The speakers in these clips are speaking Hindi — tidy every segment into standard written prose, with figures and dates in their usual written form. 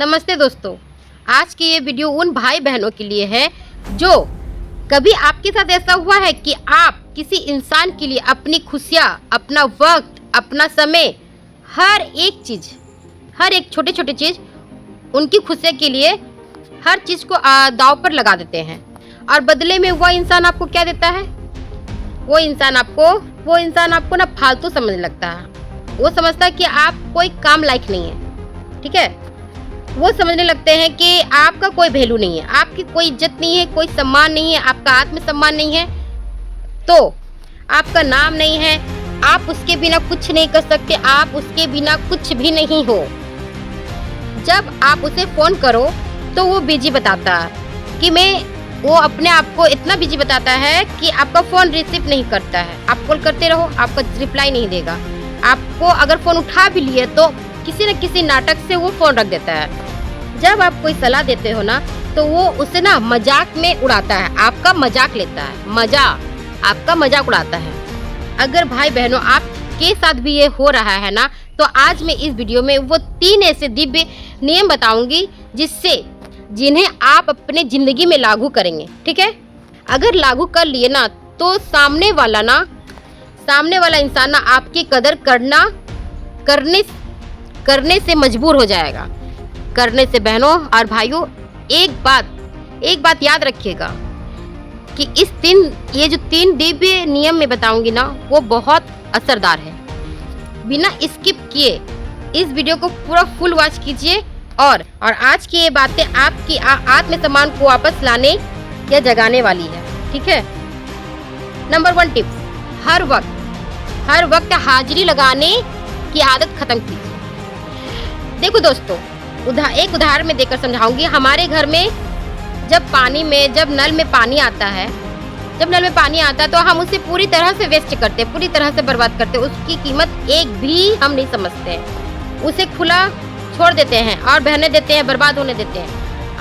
नमस्ते दोस्तों, आज की ये वीडियो उन भाई बहनों के लिए है जो कभी आपके साथ ऐसा हुआ है कि आप किसी इंसान के लिए अपनी खुशियाँ, अपना वक्त, अपना समय, हर एक चीज़, हर एक छोटे छोटे चीज़ उनकी खुशियों के लिए हर चीज़ को दांव पर लगा देते हैं और बदले में वह इंसान आपको क्या देता है? वो इंसान आपको ना फालतू समझने लगता है। वो समझता है कि आप कोई काम लायक नहीं है, ठीक है। वो समझने लगते हैं कि आपका कोई वैल्यू नहीं है, आपकी कोई इज्जत नहीं है, कोई सम्मान नहीं है, आपका आत्मसम्मान नहीं है, तो आपका नाम नहीं है, आप उसके बिना कुछ नहीं कर सकते, आप उसके बिना कुछ भी नहीं हो। जब आप उसे फ़ोन करो तो वो बिजी बताता है कि वो अपने आप को इतना बिजी बताता है कि आपका फ़ोन रिसीव नहीं करता है। आप कॉल करते रहो, आपका रिप्लाई नहीं देगा। आपको अगर फ़ोन उठा भी लिए तो किसी न किसी नाटक से वो फ़ोन रख देता है। जब आप कोई सलाह देते हो ना तो वो उसे ना मजाक में उड़ाता है, आपका मजाक लेता है, आपका मजाक उड़ाता है। अगर भाई बहनों आपके साथ भी ये हो रहा है ना, तो आज मैं इस वीडियो में वो 3 ऐसे दिव्य नियम बताऊंगी जिन्हें आप अपने ज़िंदगी में लागू करेंगे, ठीक है। अगर लागू कर लिए ना तो सामने वाला इंसान ना आपकी कदर करने से मजबूर हो जाएगा। करने से बहनों और भाइयों, एक बात याद रखिएगा कि ये जो 3 दिव्य नियम मैं बताऊंगी ना, वो बहुत असरदार है। बिना स्किप किए इस वीडियो को पूरा फुल वॉच कीजिए और आज की ये बातें आपकी आत्मसम्मान को वापस लाने या जगाने वाली है, ठीक है। नंबर 1 टिप्स, हर वक्त हाजिरी लगाने की आदत खत्म कीजिए। देखो दोस्तों, एक उदाहरण में देकर समझाऊंगी। हमारे घर में जब नल में पानी आता है तो हम उसे पूरी तरह से वेस्ट करते हैं, पूरी तरह से बर्बाद करते हैं। उसकी कीमत एक भी हम नहीं समझते हैं। उसे खुला छोड़ देते हैं और बहने देते हैं, बर्बाद होने देते हैं।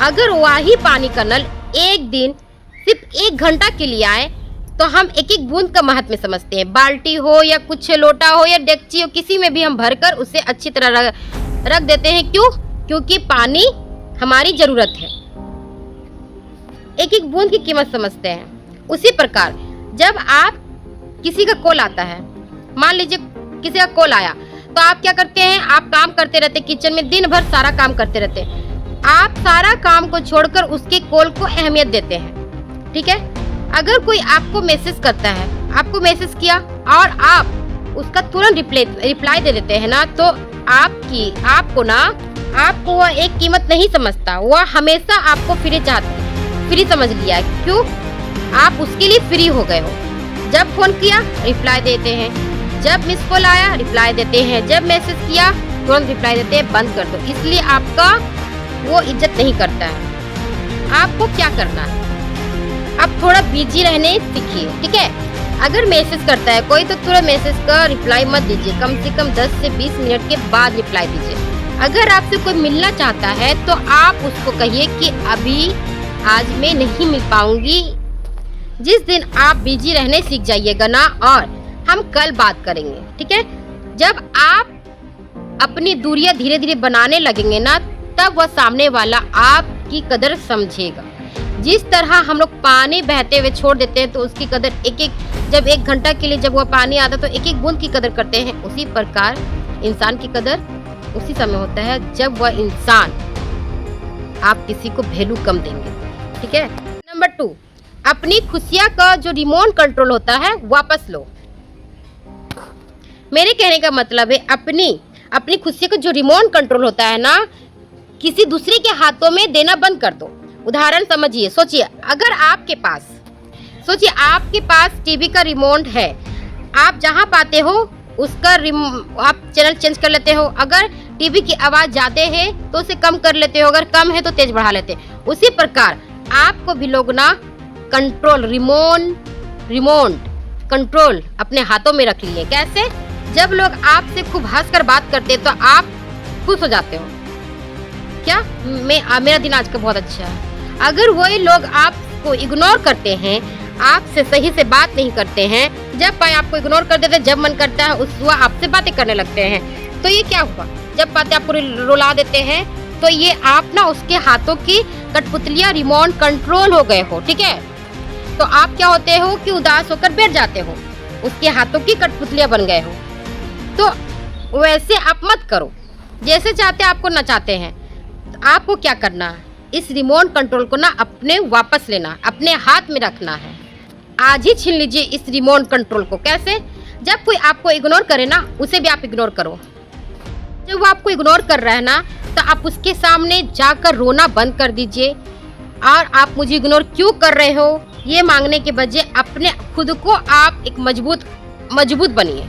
अगर वही पानी का नल एक दिन सिर्फ 1 घंटा के लिए आए तो हम एक एक बूंद का महत्व समझते हैं। बाल्टी हो या कुछ लोटा हो या डेगची हो, किसी में भी हम भरकर उसे अच्छी तरह रख देते हैं। क्यों? क्योंकि पानी हमारी जरूरत है। एक एक बूंद की कीमत समझते हैं। उसी प्रकार जब किसी का कॉल आता है, मान लीजिए किसी का कॉल आया, तो आप क्या करते हैं? आप काम करते रहते, किचन में दिन भर सारा काम करते रहते। आप सारा काम को छोड़कर उसके कॉल को अहमियत देते हैं, ठीक है। अगर कोई आपको मैसेज करता है, आपको मैसेज किया और आप उसका तुरंत रिप्लाई दे देते हैं ना, तो आपको वह एक कीमत नहीं समझता। वह हमेशा आपको फ्री समझ लिया है। क्यों? आप उसके लिए फ्री हो गए हो। जब फोन किया रिप्लाई देते हैं, जब मिस कॉल आया रिप्लाई देते हैं, जब मैसेज किया तुरंत रिप्लाई देते हैं, बंद कर दो। इसलिए आपका वो इज्जत नहीं करता है। आपको क्या करना है? आप थोड़ा बिजी रहने सीखिए, ठीक है। अगर मैसेज करता है कोई तो तुरंत मैसेज का रिप्लाई मत दीजिए, कम से कम 10 से 20 मिनट के बाद रिप्लाई दीजिए। अगर आपसे कोई मिलना चाहता है तो आप उसको कहिए कि अभी आज मैं नहीं मिल पाऊंगी। जिस दिन आप बिजी रहने सीख जाइएगा ना, और हम कल बात करेंगे, ठीक है। जब आप अपनी दूरियां धीरे धीरे बनाने लगेंगे ना, तब वह सामने वाला आपकी कदर समझेगा। जिस तरह हम लोग पानी बहते हुए छोड़ देते हैं तो उसकी कदर जब 1 घंटा के लिए जब वह पानी आता तो एक एक बूंद की कदर करते हैं, उसी प्रकार इंसान की कदर उसी समय होता है जब वह इंसान आप किसी को वैल्यू कम देंगे, ठीक है। नंबर 2, अपनी खुशियाँ का जो रिमोट कंट्रोल होता है वापस लो। मेरे कहने का मतलब है अपनी खुशी का जो रिमोट कंट्रोल होता है ना, किसी दूसरे के हाथों में देना बंद कर दो। उदाहरण समझिए, सोचिए आपके पास टीवी का रिमोट है। आप जहां पाते हो उसका आप चैनल चेंज कर लेते हो। अगर टीवी की आवाज़ ज़्यादा है तो उसे कम कर लेते हो, अगर कम है तो तेज बढ़ा लेते हो। उसी प्रकार आपको भी लोग ना रिमोट कंट्रोल अपने हाथों में रख लिए। कैसे? जब लोग आपसे खूब हंसकर बात करते हैं तो आप खुश हो जाते हो। क्या मेरा दिन आज का बहुत अच्छा है। अगर वही लोग आपको इग्नोर करते हैं, आपसे सही से बात नहीं करते हैं, जब पाए आपको इग्नोर कर देते हैं, जब मन करता है वह आपसे बातें करने लगते हैं, तो ये क्या हुआ? जब बातें आपको रुला देते हैं तो ये आप ना उसके हाथों की कठपुतलियां रिमोट कंट्रोल हो गए हो, ठीक है। तो आप क्या होते हो कि उदास होकर बैठ जाते हो, उसके हाथों की कठपुतलियां बन गए हो। तो वैसे आप मत करो, जैसे चाहते आपको नचाते हैं। तो आपको क्या करना है, इस रिमोट कंट्रोल को ना अपने वापस लेना, अपने हाथ में रखना है। आज ही छीन लीजिए इस रिमोट कंट्रोल को। कैसे? जब कोई आपको इग्नोर करे ना, उसे भी आप इग्नोर करो। जब वो आपको इग्नोर कर रहा है ना, तो आप उसके सामने जाकर रोना बंद कर दीजिए। और आप मुझे इग्नोर क्यों कर रहे हो, ये मांगने के बजाय अपने खुद को आप एक मजबूत बनिए।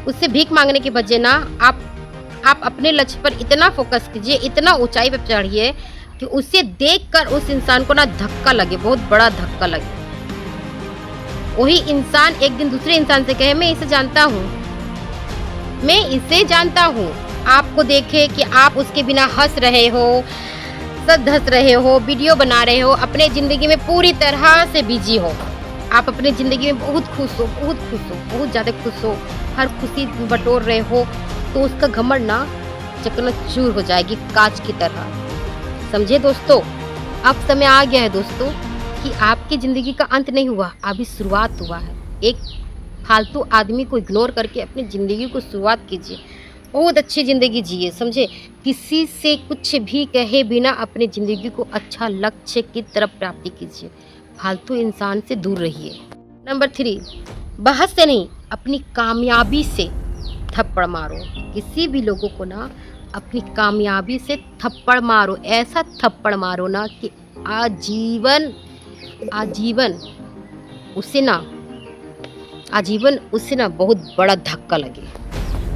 उससे भीख मांगने के बजाय ना आप अपने लक्ष्य पर इतना फोकस कीजिए, इतना ऊंचाई पर चढ़िए कि उसे देखकर उस इंसान को ना धक्का लगे, बहुत बड़ा धक्का लगे। वही इंसान एक दिन दूसरे इंसान से कहे, मैं इसे जानता हूँ, मैं इसे जानता हूँ। आपको देखे कि आप उसके बिना हंस रहे हो, सद हंस रहे हो, वीडियो बना रहे हो, अपने ज़िंदगी में पूरी तरह से बिजी हो। आप अपनी ज़िंदगी में बहुत खुश हो, बहुत ज़्यादा खुश हो, हर खुशी बटोर रहे हो, तो उसका घमंड ना चकनाचूर हो जाएगी कांच की तरह। समझे दोस्तों? अब समय आ गया है दोस्तों कि आपकी ज़िंदगी का अंत नहीं हुआ, अभी शुरुआत हुआ है। एक फालतू आदमी को इग्नोर करके अपनी ज़िंदगी को शुरुआत कीजिए, बहुत अच्छी ज़िंदगी जिए। समझे? किसी से कुछ भी कहे बिना अपनी ज़िंदगी को अच्छा लक्ष्य की तरफ प्राप्ति कीजिए। फालतू इंसान से दूर रहिए। नंबर 3, बहस से नहीं, अपनी कामयाबी से थप्पड़ मारो। किसी भी लोगों को ना अपनी कामयाबी से थप्पड़ मारो, ऐसा थप्पड़ मारो ना कि आजीवन उसे ना बहुत बड़ा धक्का लगे।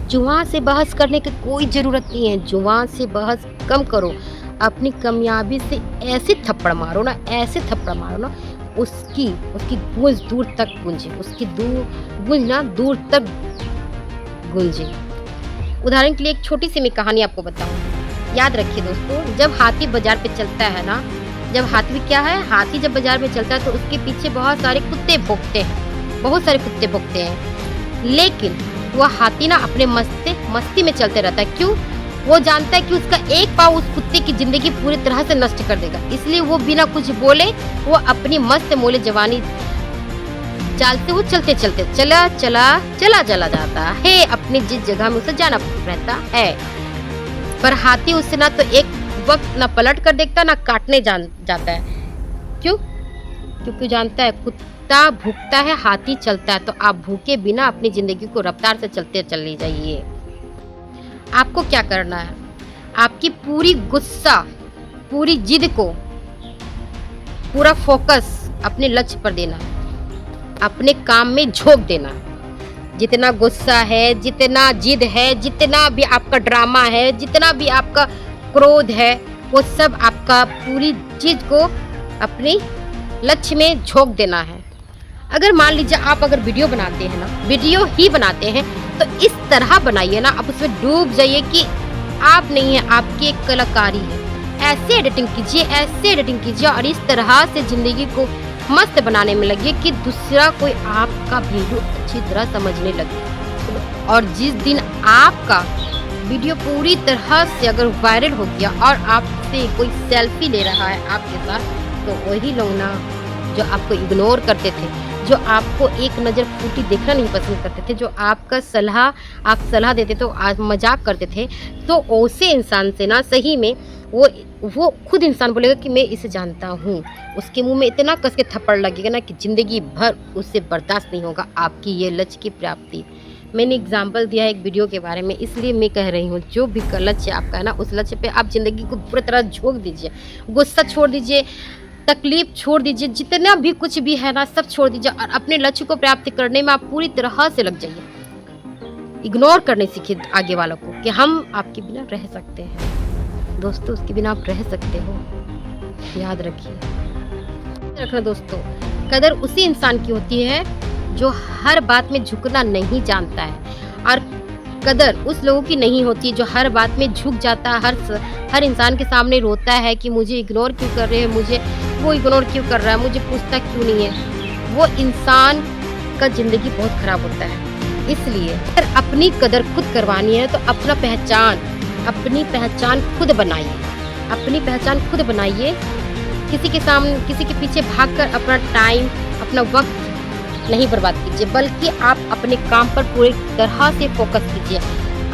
जुबान से बहस करने की कोई ज़रूरत नहीं है, जुबान से बहस कम करो। अपनी कामयाबी से ऐसे थप्पड़ मारो ना उसकी गूंज दूर तक गूंजे, उसकी गूंज ना दूर तक गूंजे। उदाहरण के लिए एक छोटी सी मैं कहानी आपको बताऊं। याद रखिए दोस्तों, जब हाथी बाजार पे चलता है ना, हाथी जब बाजार में चलता है तो उसके पीछे बहुत सारे कुत्ते भौंकते हैं, लेकिन वह हाथी ना अपने मस्ती में चलते रहता है। क्यों? वो जानता है कि उसका एक पाँव उस कुत्ते की जिंदगी पूरी तरह से नष्ट कर देगा, इसलिए वो बिना कुछ बोले वो अपनी मस्त मोले जवानी चाल से वो चलते चला जाता है अपनी जिस जगह में उसे जाना रहता है। पर हाथी उससे ना तो एक वक्त ना पलट कर देखता, ना काटने जाता है। क्यों? क्योंकि जानता है कुत्ता भूखता है, हाथी चलता है। तो आप भूखे बिना अपनी जिंदगी को रफ्तार से चलते चले जाइए। आपको क्या करना है, आपकी पूरी गुस्सा, पूरी जिद को, पूरा फोकस अपने लक्ष्य पर देना, अपने काम में झोंक देना। जितना गुस्सा है, जितना जिद है, जितना भी आपका ड्रामा है, जितना भी आपका क्रोध है, वो सब आपका पूरी चीज को अपने लक्ष्य में झोंक देना है। अगर मान लीजिए आप अगर वीडियो बनाते हैं ना, वीडियो ही बनाते हैं, तो इस तरह बनाइए ना, आप उसमें डूब जाइए कि आप नहीं है, आपकी एक कलाकारी है। ऐसे एडिटिंग कीजिए और इस तरह से ज़िंदगी को मस्त बनाने में लगिए कि दूसरा कोई आपका वीडियो अच्छी तरह समझने लगे। और जिस दिन आपका वीडियो पूरी तरह से अगर वायरल हो गया और आपसे कोई सेल्फी ले रहा है आपके साथ, तो वही लोग ना जो आपको इग्नोर करते थे, जो आपको एक नज़र फूटी देखना नहीं पसंद करते थे, जो आपका आप सलाह देते तो आज मजाक करते थे, तो उसे इंसान से ना सही में वो खुद इंसान बोलेगा कि मैं इसे जानता हूँ। उसके मुंह में इतना कस के थप्पड़ लगेगा ना कि ज़िंदगी भर उससे बर्दाश्त नहीं होगा आपकी ये लक्ष्य की प्राप्ति। मैंने एग्जाम्पल दिया है एक वीडियो के बारे में, इसलिए मैं कह रही हूँ जो भी लक्ष्य आपका है ना, उस लक्ष्य पे आप ज़िंदगी को पूरी तरह झोंक दीजिए। गुस्सा छोड़ दीजिए, तकलीफ छोड़ दीजिए, जितना भी कुछ भी है ना सब छोड़ दीजिए और अपने लक्ष्य को प्राप्त करने में आप पूरी तरह से लग जाइए। इग्नोर करने सीखिए आगे वालों को कि हम आपके बिना रह सकते हैं। दोस्तों, उसके बिना आप रह सकते हो, याद रखना दोस्तों। कदर उसी इंसान की होती है जो हर बात में झुकना नहीं जानता है, और कदर उस लोगों की नहीं होती जो हर बात में झुक जाता है, हर इंसान के सामने रोता है कि मुझे इग्नोर क्यों कर रहे हैं, मुझे वो इग्नोर क्यों कर रहा है, मुझे पूछता क्यों नहीं है। वो इंसान का ज़िंदगी बहुत ख़राब होता है। इसलिए अगर अपनी कदर खुद करवानी है तो अपनी पहचान खुद बनाइए। अपनी पहचान खुद बनाइए। किसी के सामने, किसी के पीछे भागकर अपना टाइम, अपना वक्त नहीं बर्बाद कीजिए, बल्कि आप अपने काम पर पूरी तरह से फोकस कीजिए।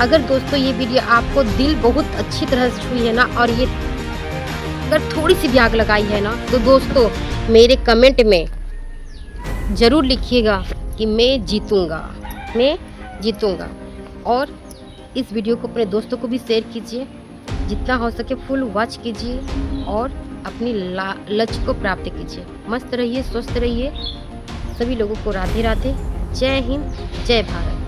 अगर दोस्तों ये वीडियो आपको दिल बहुत अच्छी तरह से छुई है ना, और ये अगर थोड़ी सी भी आग लगाई है ना, तो दोस्तों मेरे कमेंट में ज़रूर लिखिएगा कि मैं जीतूँगा, मैं जीतूँगा। और इस वीडियो को अपने दोस्तों को भी शेयर कीजिए, जितना हो सके फुल वॉच कीजिए और अपनी लक्ष्य को प्राप्त कीजिए। मस्त रहिए, स्वस्थ रहिए। सभी लोगों को राधे राधे। जय हिंद, जय भारत।